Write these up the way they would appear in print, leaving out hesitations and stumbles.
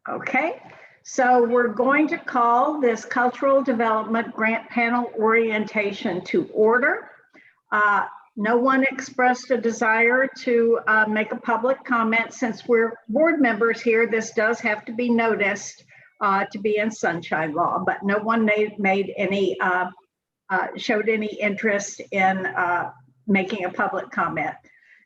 Okay, so we're going to call this Cultural Development Grant Panel Orientation to order. No one expressed a desire to make a public comment. Since we're board members here, this does have to be noticed to be in sunshine law, but no one made any, showed any interest in making a public comment.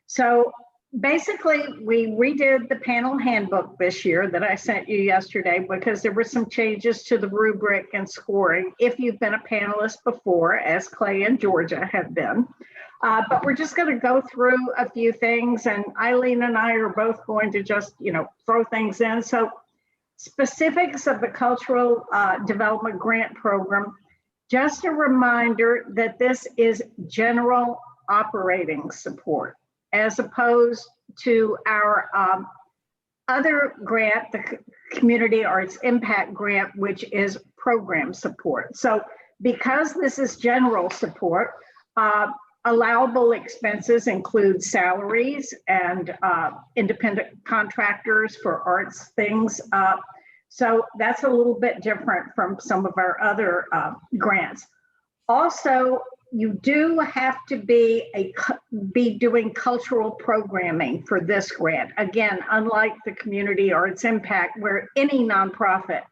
So basically, we redid the panel handbook this year that I sent you yesterday because there were some changes to the rubric and scoring if you've been a panelist before, as Clay and Georgia have been. But we're just going to go through a few things, and Eileen and I are both going to just, throw things in. So specifics of the Cultural Development Grant Program, just a reminder that this is general operating support, as opposed to our other grant, the Community Arts Impact Grant, which is program support. So because this is general support, allowable expenses include salaries and independent contractors for arts things. So that's a little bit different from some of our other grants. Also, you do have to be doing cultural programming for this grant. Again, unlike the Community Arts Impact, where any nonprofit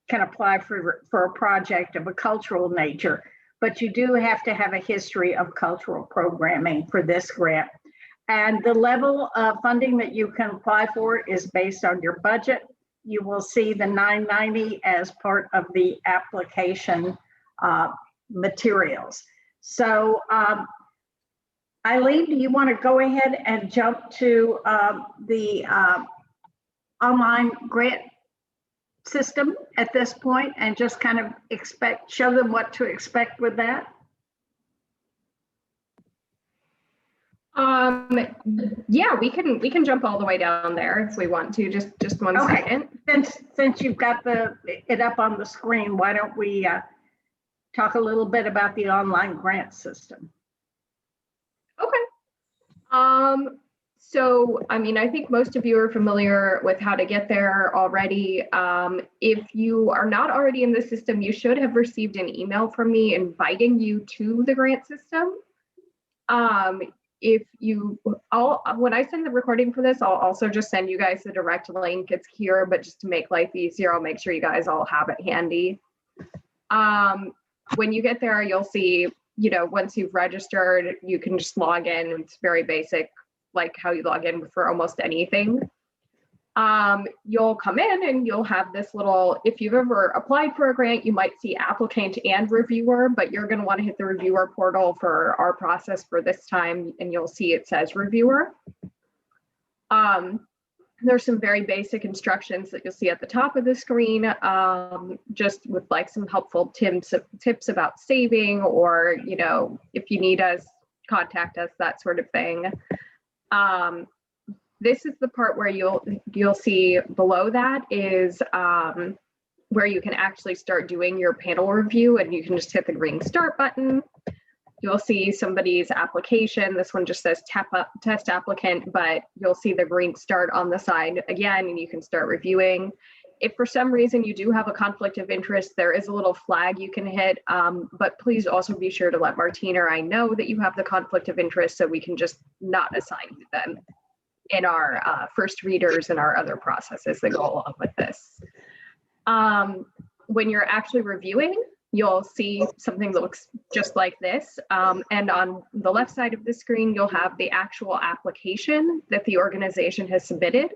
can apply for a project of a cultural nature, but you do have to have a history of cultural programming for this grant. And the level of funding that you can apply for is based on your budget. You will see the $990 as part of the application materials. So Eileen, do you want to go ahead and jump to the online grant system at this point and just kind of show them what to expect with that? Yeah, we can jump all the way down there if we want to. Just one second. Since you've got it up on the screen, why don't we talk a little bit about the online grant system? Okay. So, I mean, I think most of you are familiar with how to get there already. If you are not already in the system, you should have received an email from me inviting you to the grant system. When I send the recording for this, I'll also just send you guys the direct link. It's here, but just to make life easier, I'll make sure you guys all have it handy. When you get there, you'll see, once you've registered, you can just log in. It's very basic, like how you log in for almost anything. You'll come in and you'll have this little, if you've ever applied for a grant, you might see applicant and reviewer, but you're going to want to hit the reviewer portal for our process for this time, and you'll see it says reviewer. There's some very basic instructions that you'll see at the top of the screen, just with like some helpful tips about saving, or, if you need us, contact us, that sort of thing. This is the part where you'll see below that is where you can actually start doing your panel review, and you can just hit the green start button. You'll see somebody's application. This one just says test applicant, but you'll see the green start on the side again, and you can start reviewing. If for some reason you do have a conflict of interest, there is a little flag you can hit, but please also be sure to let Martina or I know that you have the conflict of interest so we can just not assign you them in our first readers and our other processes that go along with this. When you're actually reviewing, you'll see something that looks just like this. And on the left side of the screen, you'll have the actual application that the organization has submitted.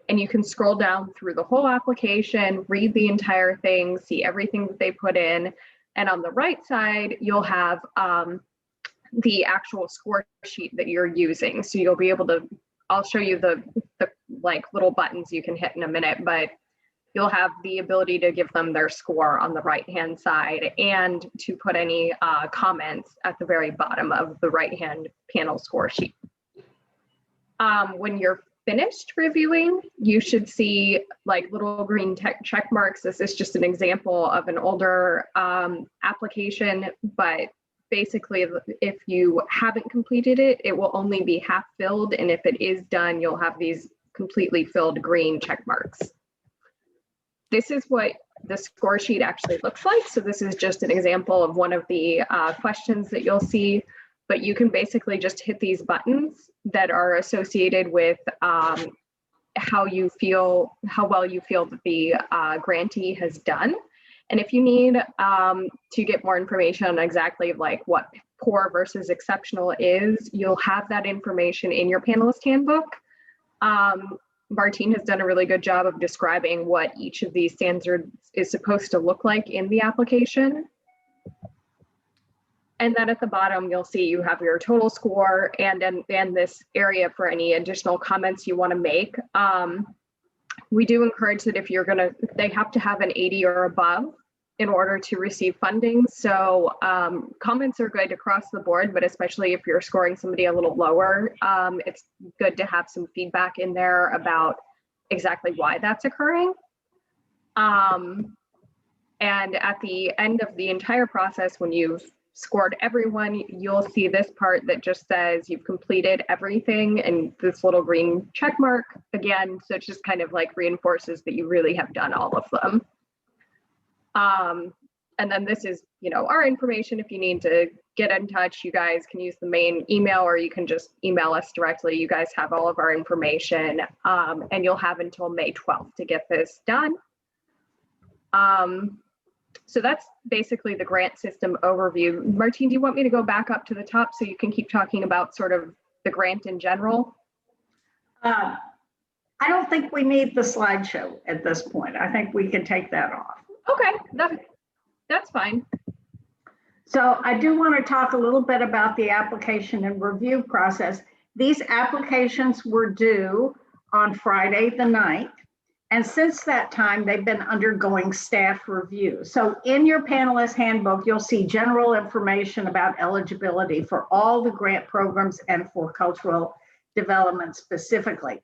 And you can scroll down through the whole application, read the entire thing, see everything that they put in. And on the right side, you'll have the actual score sheet that you're using. So you'll be able to, I'll show you the like little buttons you can hit in a minute, but you'll have the ability to give them their score on the right-hand side and to put any comments at the very bottom of the right-hand panel score sheet. When you're finished reviewing, you should see like little green check marks. This is just an example of an older application, but basically if you haven't completed it, it will only be half filled. And if it is done, you'll have these completely filled green check marks. This is what the score sheet actually looks like. So this is just an example of one of the questions that you'll see, but you can basically just hit these buttons that are associated with how you feel, how well you feel that the grantee has done. And if you need to get more information on exactly like what poor versus exceptional is, you'll have that information in your panelist handbook. Martine has done a really good job of describing what each of these standards is supposed to look like in the application. And then at the bottom, you'll see you have your total score and this area for any additional comments you want to make. We do encourage that if you're they have to have an 80 or above in order to receive funding. So comments are good across the board, but especially if you're scoring somebody a little lower, it's good to have some feedback in there about exactly why that's occurring. And at the end of the entire process, when you've scored everyone, you'll see this part that just says you've completed everything and this little green check mark again. So it just kind of like reinforces that you really have done all of them. And then this is, you know, our information. If you need to get in touch, you guys can use the main email or you can just email us directly. You guys have all of our information and you'll have until May 12th to get this done. So that's basically the grant system overview. Martine, do you want me to go back up to the top so you can keep talking about sort of the grant in general? I don't think we need the slideshow at this point. I think we can take that off. Okay, that's fine. So I do want to talk a little bit about the application and review process. These applications were due on Friday the 9th. And since that time, they've been undergoing staff review. So in your panelist handbook, you'll see general information about eligibility for all the grant programs and for cultural development specifically.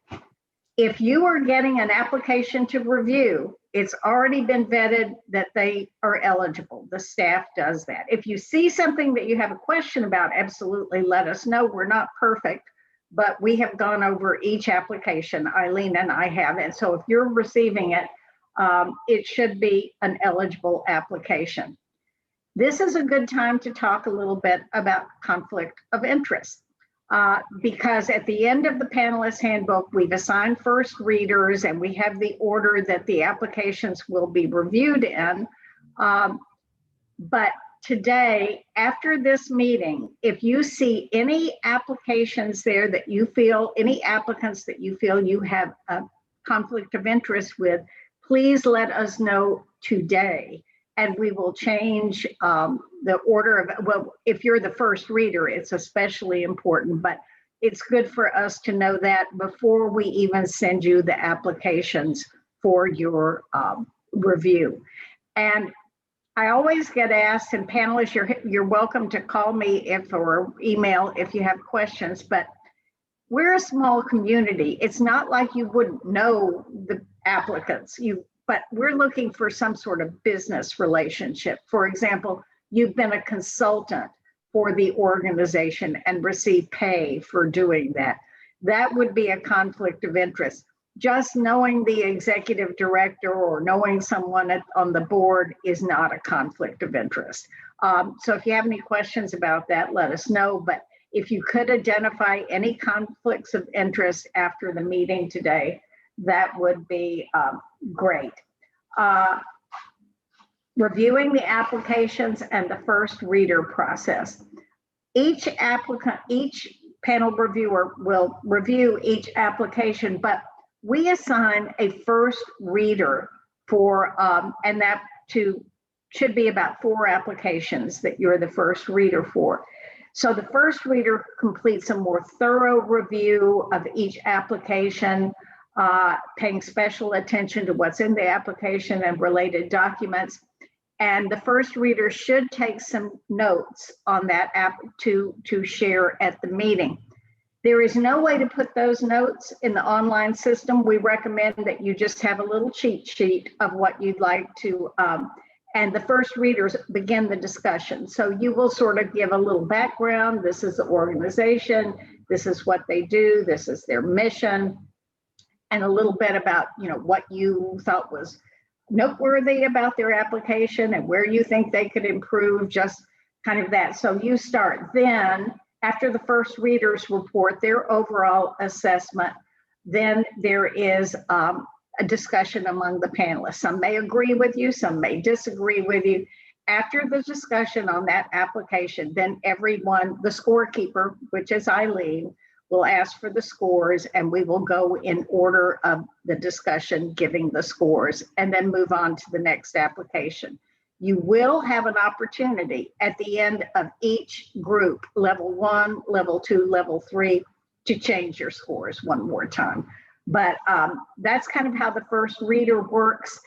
If you are getting an application to review, it's already been vetted that they are eligible. The staff does that. If you see something that you have a question about, absolutely let us know. We're not perfect, but we have gone over each application, Eileen and I have. And so if you're receiving it, it should be an eligible application. This is a good time to talk a little bit about conflict of interest. Because at the end of the panelist handbook, we've assigned first readers and we have the order that the applications will be reviewed in. But today, after this meeting, if you see any applications there that you feel, any applicants that you feel you have a conflict of interest with, please let us know today. And we will change the order of, well, if you're the first reader, it's especially important, but it's good for us to know that before we even send you the applications for your review. And I always get asked, and panelists, you're welcome to call me or email if you have questions, but we're a small community. It's not like you wouldn't know the applicants. But we're looking for some sort of business relationship. For example, you've been a consultant for the organization and receive pay for doing that. That would be a conflict of interest. Just knowing the executive director or knowing someone on the board is not a conflict of interest. So if you have any questions about that, let us know. But if you could identify any conflicts of interest after the meeting today, that would be great. Reviewing the applications and the first reader process. Each applicant, each panel reviewer will review each application, but we assign a first reader for, and that should be about 4 applications that you're the first reader for. So the first reader completes a more thorough review of each application, paying special attention to what's in the application and related documents. And the first reader should take some notes on that app to share at the meeting. There is no way to put those notes in the online system. We recommend that you just have a little cheat sheet of what you'd like to, and the first readers begin the discussion. So you will sort of give a little background. This is the organization. This is what they do. This is their mission. And a little bit about, what you thought was noteworthy about their application and where you think they could improve, just kind of that. So you start. Then after the first readers report their overall assessment, then there is a discussion among the panelists. Some may agree with you, some may disagree with you. After the discussion on that application, then everyone, the scorekeeper, which is Eileen, will ask for the scores, and we will go in order of the discussion, giving the scores, and then move on to the next application. You will have an opportunity at the end of each group, level 1, level 2, level 3, to change your scores one more time. But that's kind of how the first reader works.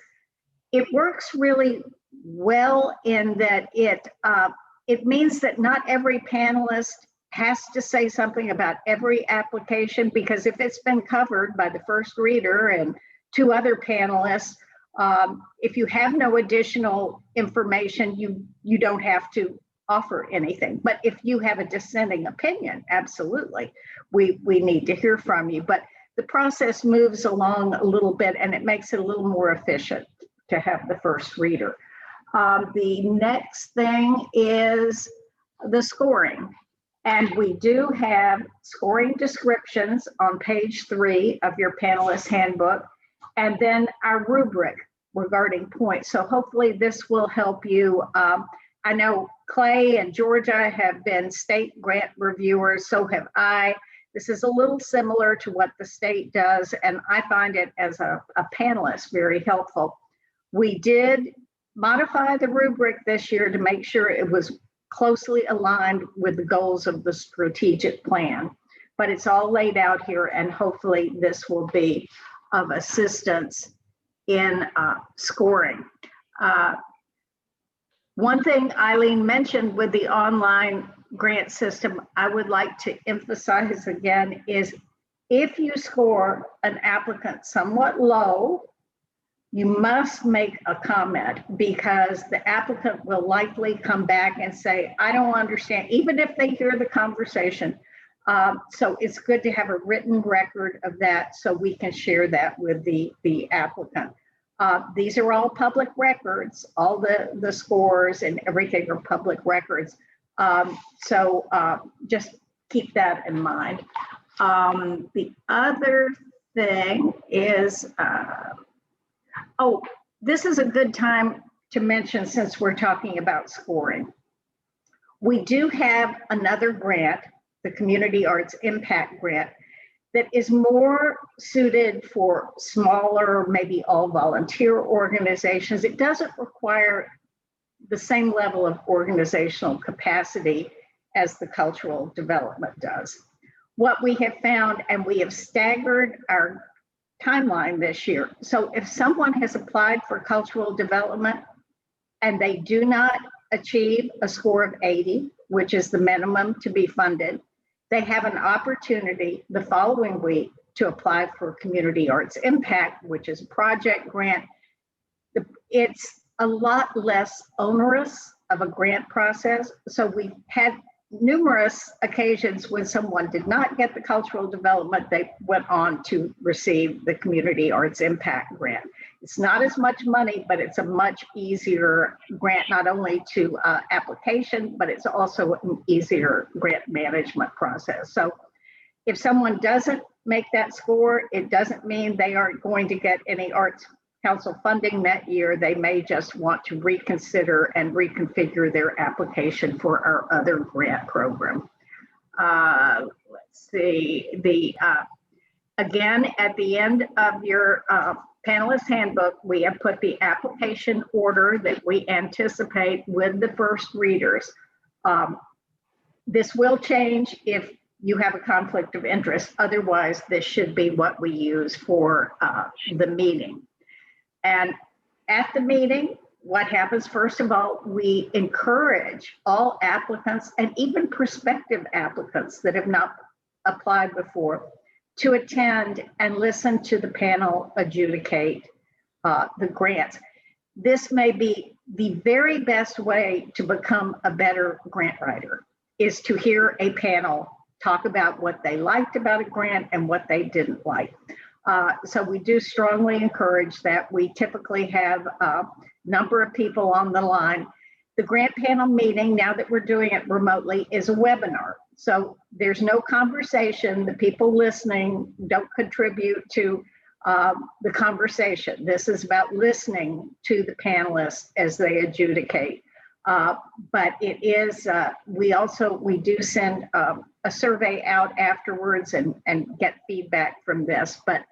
It works really well in that it means that not every panelist has to say something about every application, because if it's been covered by the first reader and 2 other panelists, if you have no additional information, you don't have to offer anything. But if you have a dissenting opinion, absolutely, we need to hear from you. But the process moves along a little bit, and it makes it a little more efficient to have the first reader. The next thing is the scoring. And we do have scoring descriptions on page 3 of your panelist handbook, and then our rubric regarding points. So hopefully this will help you. I know Clay and Georgia have been state grant reviewers, so have I. This is a little similar to what the state does, and I find it as a panelist very helpful. We did modify the rubric this year to make sure it was closely aligned with the goals of the strategic plan, but it's all laid out here, and hopefully this will be of assistance in scoring. One thing Eileen mentioned with the online grant system, I would like to emphasize again, is if you score an applicant somewhat low, you must make a comment, because the applicant will likely come back and say, I don't understand, even if they hear the conversation. So it's good to have a written record of that so we can share that with the applicant. These are all public records, all the scores and everything are public records. So just keep that in mind. The other thing is, oh, this is a good time to mention, since we're talking about scoring. We do have another grant, the Community Arts Impact Grant, that is more suited for smaller, maybe all volunteer organizations. It doesn't require the same level of organizational capacity as the cultural development does. What we have found, and we have staggered our timeline this year. So if someone has applied for cultural development and they do not achieve a score of 80, which is the minimum to be funded, they have an opportunity the following week to apply for Community Arts Impact, which is a project grant. It's a lot less onerous of a grant process. So we had numerous occasions when someone did not get the cultural development, they went on to receive the Community Arts Impact Grant. It's not as much money, but it's a much easier grant, not only to application, but it's also an easier grant management process. So if someone doesn't make that score, it doesn't mean they aren't going to get any Arts Council funding that year. They may just want to reconsider and reconfigure their application for our other grant program. Let's see, again, at the end of your panelist handbook, we have put the application order that we anticipate with the first readers. This will change if you have a conflict of interest. Otherwise, this should be what we use for the meeting. And at the meeting, what happens, first of all, we encourage all applicants and even prospective applicants that have not applied before to attend and listen to the panel adjudicate the grants. This may be the very best way to become a better grant writer, is to hear a panel talk about what they liked about a grant and what they didn't like. So we do strongly encourage that. We typically have a number of people on the line. The grant panel meeting, now that we're doing it remotely, is a webinar. So there's no conversation. The people listening don't contribute to the conversation. This is about listening to the panelists as they adjudicate. But it is, we do send a survey out afterwards and get feedback from this. But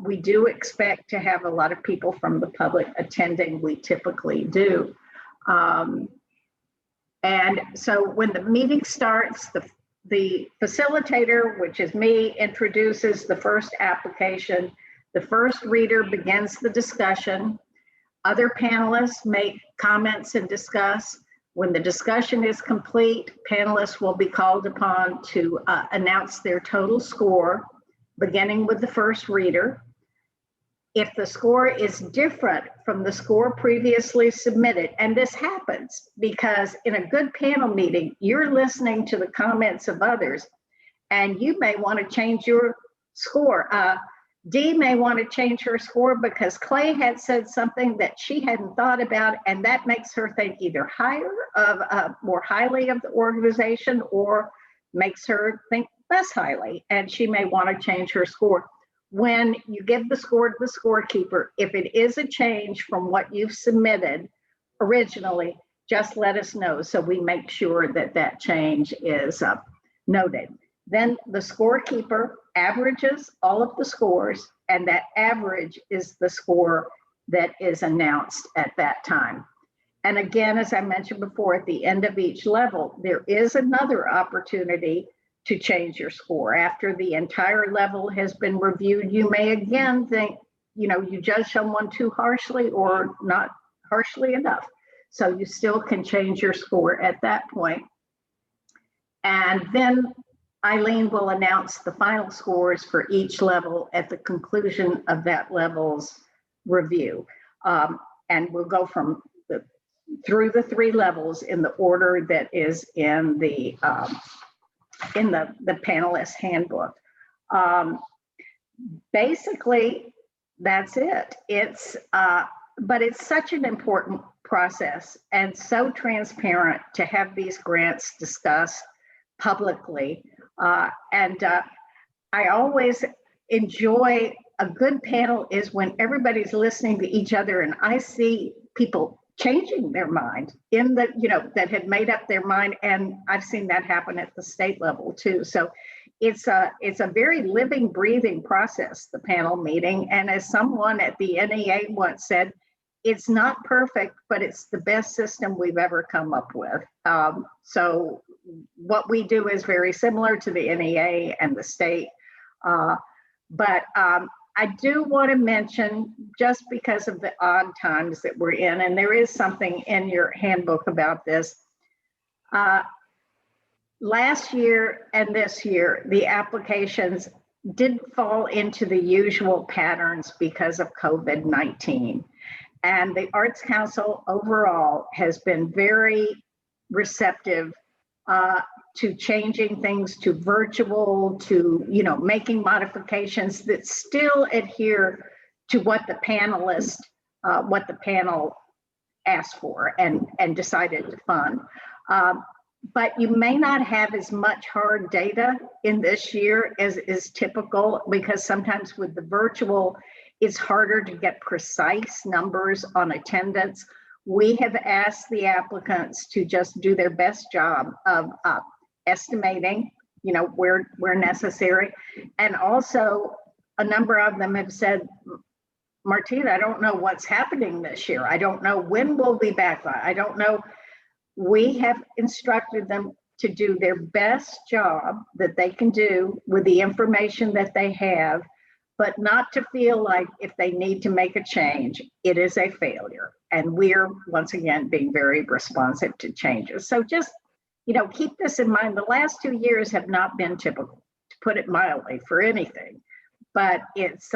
we do expect to have a lot of people from the public attending. We typically do. And so when the meeting starts, the facilitator, which is me, introduces the first application. The first reader begins the discussion. Other panelists make comments and discuss. When the discussion is complete, panelists will be called upon to announce their total score, beginning with the first reader. If the score is different from the score previously submitted, and this happens because in a good panel meeting, you're listening to the comments of others, and you may want to change your score. Dee may want to change her score because Clay had said something that she hadn't thought about, and that makes her think either more highly of the organization, or makes her think less highly, and she may want to change her score. When you give the score to the scorekeeper, if it is a change from what you've submitted originally, just let us know so we make sure that that change is noted. Then the scorekeeper averages all of the scores, and that average is the score that is announced at that time. And again, as I mentioned before, at the end of each level, there is another opportunity to change your score. After the entire level has been reviewed, you may again think, you judge someone too harshly or not harshly enough. So you still can change your score at that point. And then Eileen will announce the final scores for each level at the conclusion of that level's review. And we'll go through the three levels in the order that is in the panelist handbook. Basically, that's it. But it's such an important process and so transparent to have these grants discussed publicly. I always enjoy a good panel is when everybody's listening to each other, and I see people changing their mind that had made up their mind. And I've seen that happen at the state level too. So it's a very living, breathing process, the panel meeting. And as someone at the NEA once said, it's not perfect, but it's the best system we've ever come up with. So what we do is very similar to the NEA and the state. But I do want to mention, just because of the odd times that we're in, and there is something in your handbook about this, last year and this year, the applications didn't fall into the usual patterns because of COVID-19. And the Arts Council overall has been very receptive to changing things to virtual, to making modifications that still adhere to what the panel asked for and decided to fund. But you may not have as much hard data in this year as is typical, because sometimes with the virtual, it's harder to get precise numbers on attendance. We have asked the applicants to just do their best job of estimating, where necessary. And also a number of them have said, Martina, I don't know what's happening this year. I don't know when we'll be back. I don't know. We have instructed them to do their best job that they can do with the information that they have, but not to feel like if they need to make a change, it is a failure. And we're, once again, being very responsive to changes. So just, keep this in mind. The last 2 years have not been typical, to put it mildly, for anything. But it's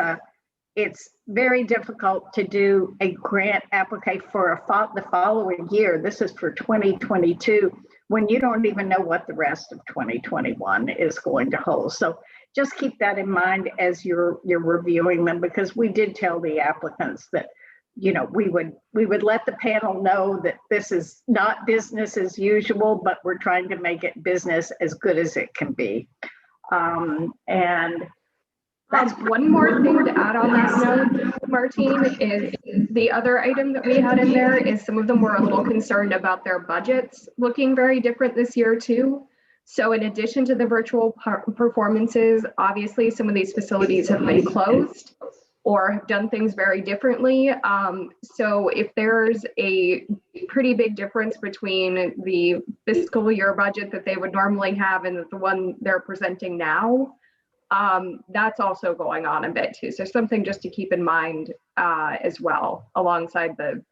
very difficult to do a grant application for the following year. This is for 2022, when you don't even know what the rest of 2021 is going to hold. So just keep that in mind as you're reviewing them, because we did tell the applicants that, you know, we would let the panel know that this is not business as usual, but we're trying to make it business as good as it can be. And that's one more thing to add on that note, Martine, is the other item that we had in there is some of them were a little concerned about their budgets looking very different this year too. So in addition to the virtual performances, obviously some of these facilities have been closed or have done things very differently. So if there's a pretty big difference between the fiscal year budget that they would normally have and the one they're presenting now, that's also going on a bit too. So something just to keep in mind as well, alongside the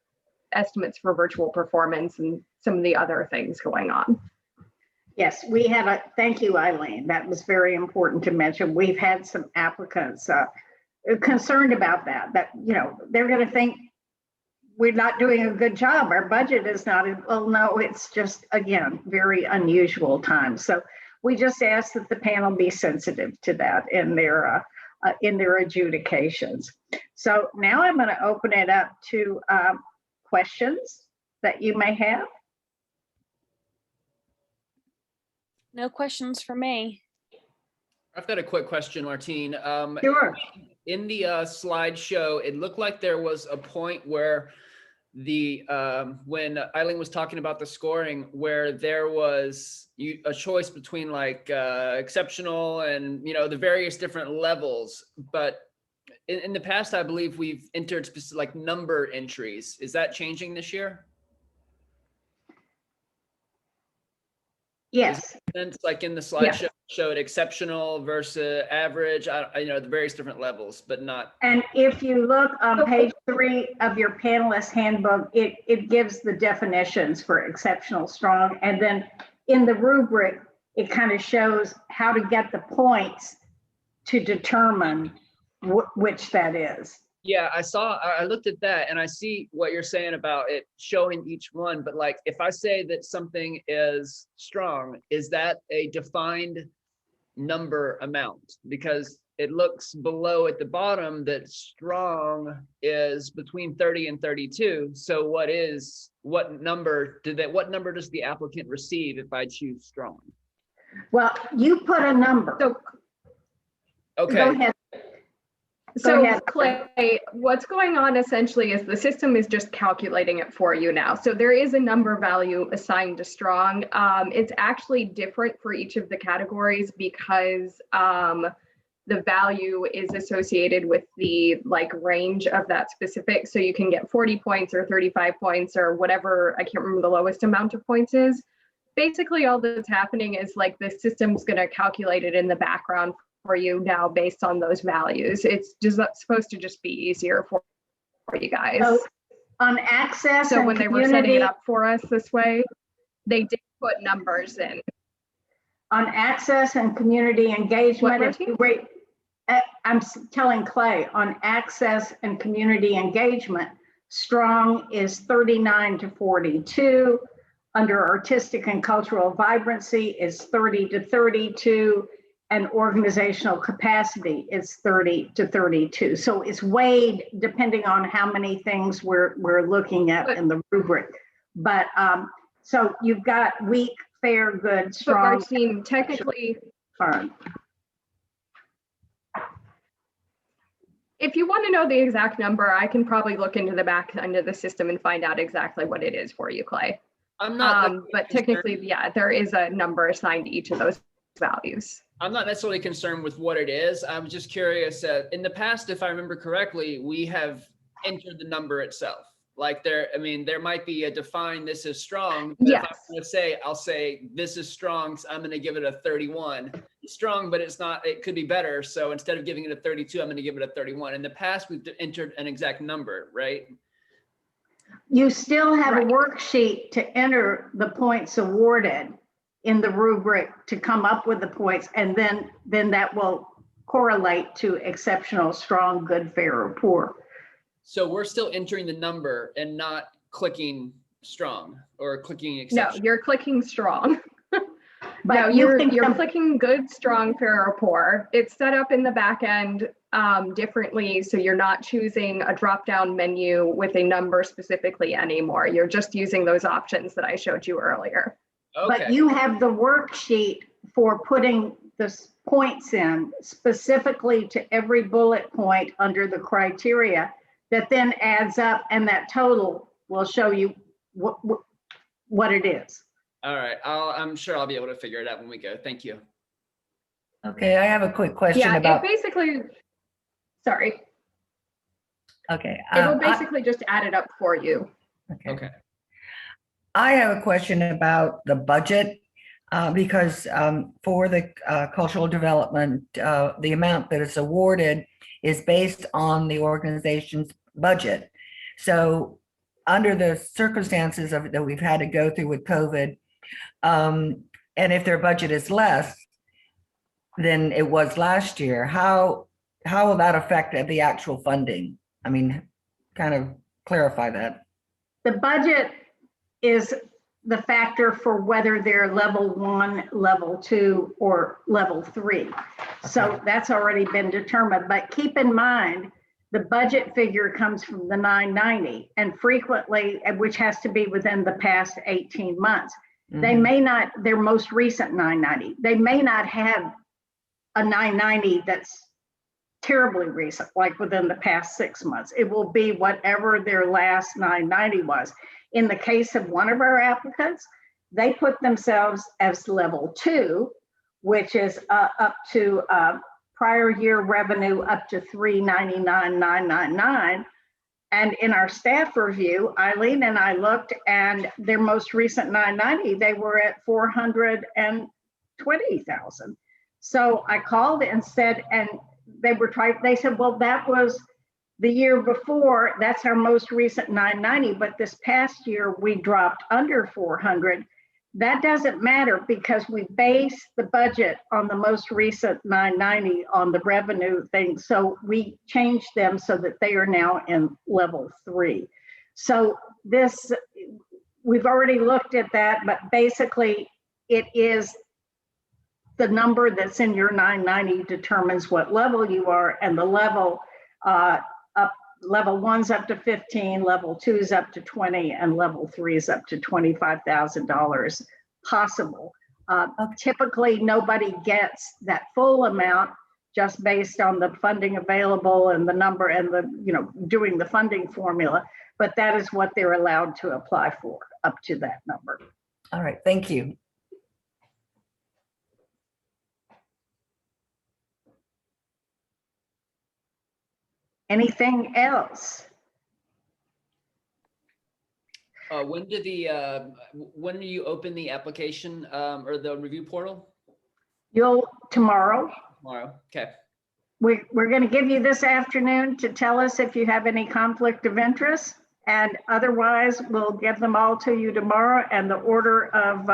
estimates for virtual performance and some of the other things going on. Yes, we had thank you, Eileen. That was very important to mention. We've had some applicants concerned about that, you know, they're going to think we're not doing a good job. Our budget is not, well, no, it's just, again, very unusual times. So we just ask that the panel be sensitive to that in their adjudications. So now I'm going to open it up to questions that you may have. No questions for me. I've got a quick question, Martine. Sure. In the slideshow, it looked like there was a point where the when Eileen was talking about the scoring, where there was a choice between like exceptional and, you know, the various different levels. But in the past, I believe we've entered specific like number entries. Is that changing this year? Yes. It's like in the slideshow showed exceptional versus average, you know, the various different levels, but not. And if you look on page 3 of your panelist handbook, it gives the definitions for exceptional, strong, and then in the rubric, it kind of shows how to get the points to determine which that is. Yeah, I looked at that and I see what you're saying about it showing each one, but like if I say that something is strong, is that a defined number amount? Because it looks below at the bottom that strong is between 30 and 32. So what number does the applicant receive if I choose strong? Well, you put a number. So, okay. Go ahead. So Clay, what's going on essentially is the system is just calculating it for you now. So there is a number value assigned to strong. It's actually different for each of the categories because the value is associated with the like range of that specific. So you can get 40 points or 35 points or whatever, I can't remember the lowest amount of points is. Basically all that's happening is like the system's gonna calculate it in the background for you now based on those values. It's just supposed to just be easier for you guys. So on access, so and when they were setting it up for us this way, they did put numbers in. On access and community engagement, if you rate, I'm telling Clay, on access and community engagement, strong is 39 to 42. Under artistic and cultural vibrancy is 30 to 32. And organizational capacity is 30 to 32. So it's weighed depending on how many things we're looking at in the rubric. But so you've got weak, fair, good, strong. But Martine, technically, if you want to know the exact number, I can probably look into the back end of the system and find out exactly what it is for you, Clay. I'm not. But technically, yeah, there is a number assigned to each of those values. I'm not necessarily concerned with what it is. I'm just curious. In the past, if I remember correctly, we have entered the number itself. Like there might be a define this is strong. But yes. If I'm going to say, I'll say this is strong. So I'm going to give it a 31. It's strong, but it's not. It could be better. So instead of giving it a 32, I'm going to give it a 31. In the past, we've entered an exact number, right? You still have a worksheet to enter the points awarded in the rubric to come up with the points, and then that will correlate to exceptional, strong, good, fair, or poor. So we're still entering the number and not clicking strong or clicking exceptional. No, you're clicking strong. No, But you you're think the- clicking good, strong, fair, or poor. It's set up in the back end differently, so you're not choosing a drop-down menu with a number specifically anymore. You're just using those options that I showed you earlier. But Okay, you have the worksheet for putting the points in specifically to every bullet point under the criteria that then adds up, and that total will show you what it is. all right. I'm sure I'll be able to figure it out when we go. Thank you. Okay, I have a quick question Yeah, about, it basically, sorry, okay. it'll basically just add it up for you. Okay. I have a question about the budget, because for the cultural development, the amount that is awarded is based on the organization's budget. So under the circumstances that we've had to go through with COVID, and if their budget is less than it was last year, how will that affect the actual funding? I mean, kind of clarify that. The budget is the factor for whether they're level 1, level 2, or level 3. So that's already been determined. But keep in mind, the budget figure comes from the 990, and frequently, which has to be within the past 18 months. They may not, their most recent 990, they may not have a 990 that's terribly recent, like within the past 6 months. It will be whatever their last 990 was. In the case of one of our applicants, they put themselves as level 2, which is up to prior year revenue up to $399,999. And in our staff review, Eileen and I looked, and their most recent 990, they were at 420,000. So I called and said, and they said, well, that was the year before, that's our most recent 990, but this past year we dropped under 400. That doesn't matter because we base the budget on the most recent 990 on the revenue thing. So we changed them so that they are now in level 3. So this, we've already looked at that, but basically it is the number that's in your 990 determines what level you are, and the level level 1's up to 15, level 2's up to 20, and level 3 is up to $25,000 possible. Typically, nobody gets that full amount just based on the funding available and the number and the, doing the funding formula, but that is what they're allowed to apply for, up to that number. All right, thank you. Anything else? When do you open the application or the review portal? Tomorrow. Tomorrow. Okay. We're going to give you this afternoon to tell us if you have any conflict of interest, and otherwise we'll give them all to you tomorrow, and the order of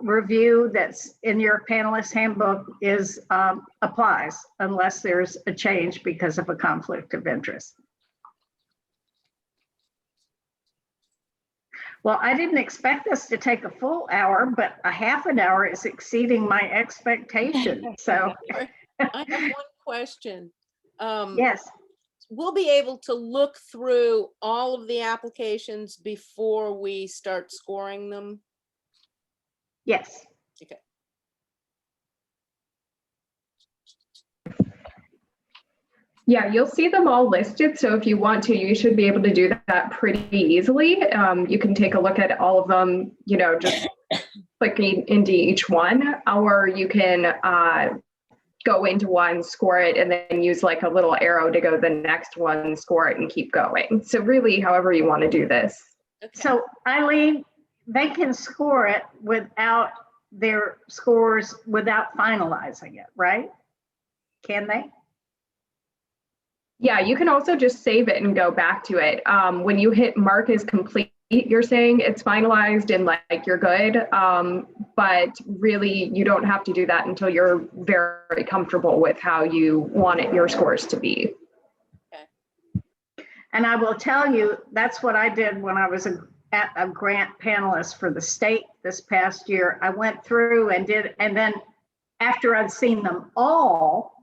review that's in your panelist handbook applies unless there's a change because of a conflict of interest. Well, I didn't expect this to take a full hour, but a half an hour is exceeding my expectation. So I have one question. yes, We'll be able to look through all of the applications before we start scoring them. yes. Okay. Yeah, you'll see them all listed. So if you want to, you should be able to do that pretty easily. You can take a look at all of them, just clicking into each one, or you can go into one, score it, and then use like a little arrow to go to the next one, score it, and keep going. So really, however you want to do this. Okay. So Eileen, they can score it without their scores, without finalizing it, right? Can they? Yeah, you can also just save it and go back to it. When you hit mark as complete, you're saying it's finalized and like you're good. But really, you don't have to do that until you're very comfortable with how you want your scores to be. And I will tell you, that's what I did when I was at a grant panelist for the state this past year. I went through and then after I'd seen them all,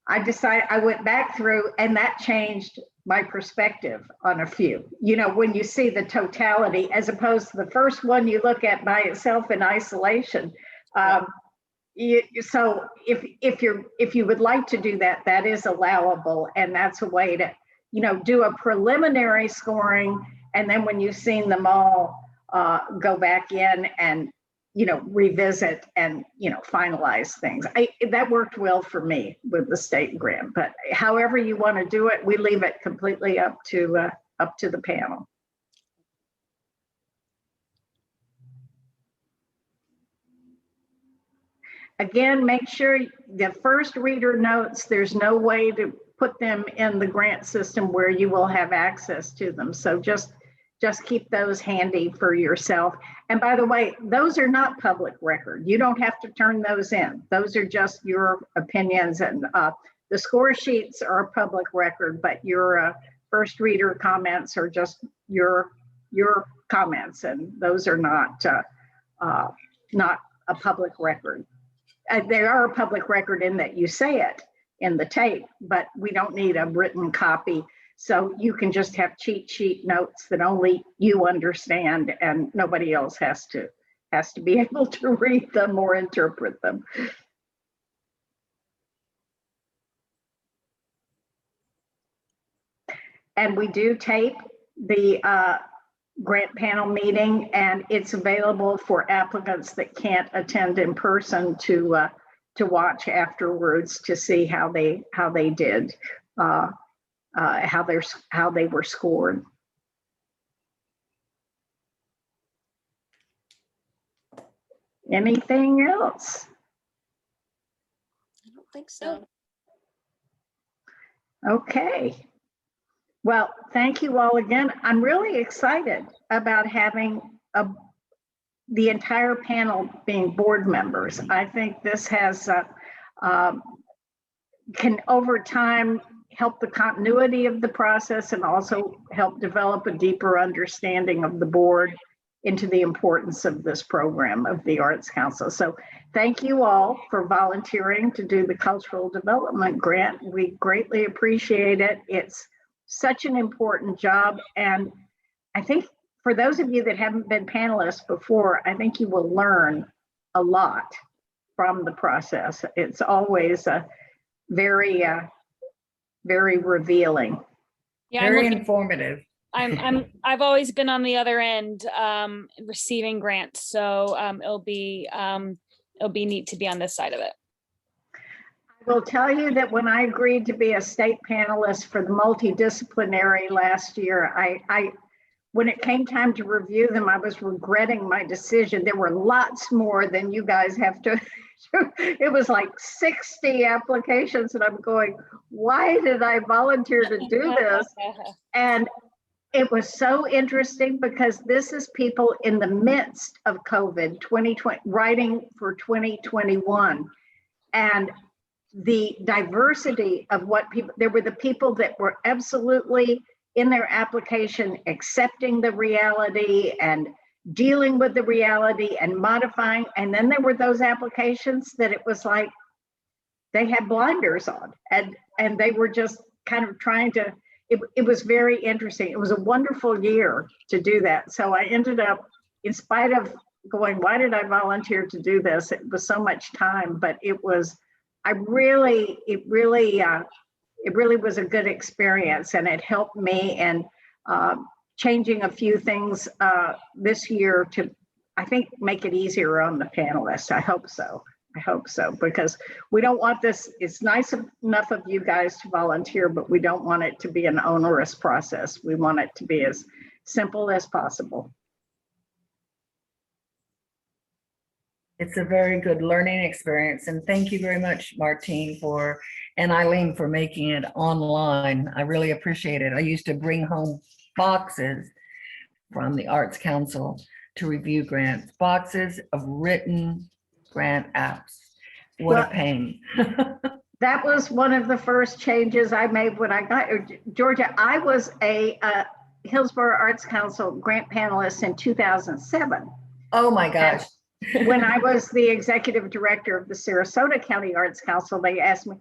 I went back through, and that changed my perspective on a few. You know, when you see the totality, as opposed to the first one you look at by itself in isolation. So if you would like to do that, that is allowable, and that's a way to, you know, do a preliminary scoring, and then when you've seen them all, go back in and, you know, revisit and, you know, finalize things. That worked well for me with the state grant, but however you want to do it, we leave it completely up to the panel. Again, make sure the first reader notes, there's no way to put them in the grant system where you will have access to them. So just keep those handy for yourself. And by the way, those are not public record. You don't have to turn those in. Those are just your opinions, and the score sheets are public record, but your first reader comments are just your comments, and those are not a public record. They are a public record in that you say it in the tape, but we don't need a written copy. So you can just have cheat sheet notes that only you understand, and nobody else has to be able to read them or interpret them. And we do tape the grant panel meeting, and it's available for applicants that can't attend in person to watch afterwards to see how they did. How they were scored. Anything else? I don't think so. Okay. Well, thank you all again. I'm really excited about having the entire panel being board members. I think this has can over time help the continuity of the process and also help develop a deeper understanding of the board into the importance of this program of the Arts Council. So thank you all for volunteering to do the Cultural Development Grant. We greatly appreciate it. It's such an important job. And I think for those of you that haven't been panelists before, I think you will learn a lot from the process. It's always a very revealing. Yeah, Very informative. I've always been on the other end, receiving grants, so it'll be neat to be on this side of it. I will tell you that when I agreed to be a state panelist for the multidisciplinary last year, when it came time to review them, I was regretting my decision. There were lots more than you guys have to. It was like 60 applications, and I'm going, why did I volunteer to do this? And it was so interesting because this is people in the midst of COVID 2020, writing for 2021. And the diversity of what people, there were the people that were absolutely in their application accepting the reality and dealing with the reality and modifying. And then there were those applications that it was like they had blinders on and they were just kind of trying to, it was very interesting. It was a wonderful year to do that. So I ended up, in spite of going, why did I volunteer to do this? It was so much time, but it was, it really was a good experience, and it helped me in changing a few things this year to, I think, make it easier on the panelists. I hope so. I hope so, because we don't want this, it's nice enough of you guys to volunteer, but we don't want it to be an onerous process. We want it to be as simple as possible. It's a very good learning experience. And thank you very much, Martine, and Eileen for making it online. I really appreciate it. I used to bring home boxes from the Arts Council to review grants, boxes of written grant apps. What a pain. That was one of the first changes I made when I got Georgia. I was a Hillsborough Arts Council grant panelist in 2007. Oh, my gosh. When I was the executive director of the Sarasota County Arts Council, they asked me,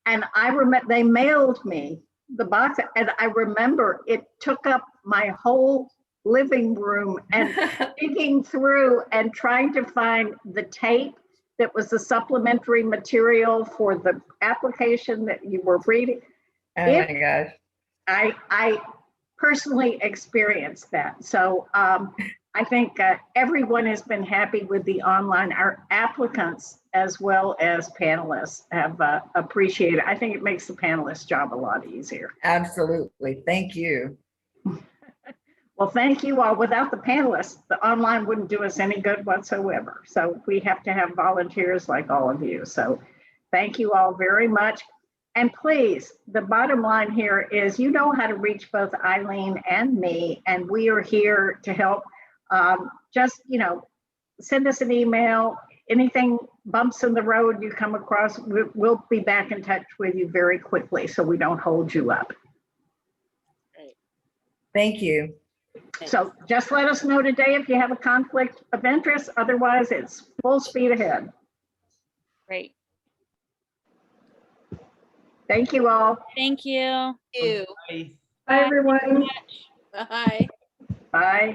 and I remember they mailed me the box, and I remember it took up my whole living room and digging through and trying to find the tape that was the supplementary material for the application that you were reading. Oh, my gosh. I personally experienced that. So I think everyone has been happy with the online. Our applicants as well as panelists have appreciated. I think it makes the panelists' job a lot easier. Absolutely. Thank you. Well, thank you all. Without the panelists, the online wouldn't do us any good whatsoever. So we have to have volunteers like all of you. So thank you all very much. And please, the bottom line here is you know how to reach both Eileen and me, and we are here to help. Just, send us an email. Anything bumps in the road you come across, we'll be back in touch with you very quickly so we don't hold you up. Thank you. So just let us know today if you have a conflict of interest. Otherwise, it's full speed ahead. Great. Thank you all. Thank you. You. Bye. Bye, everyone. Bye. Bye.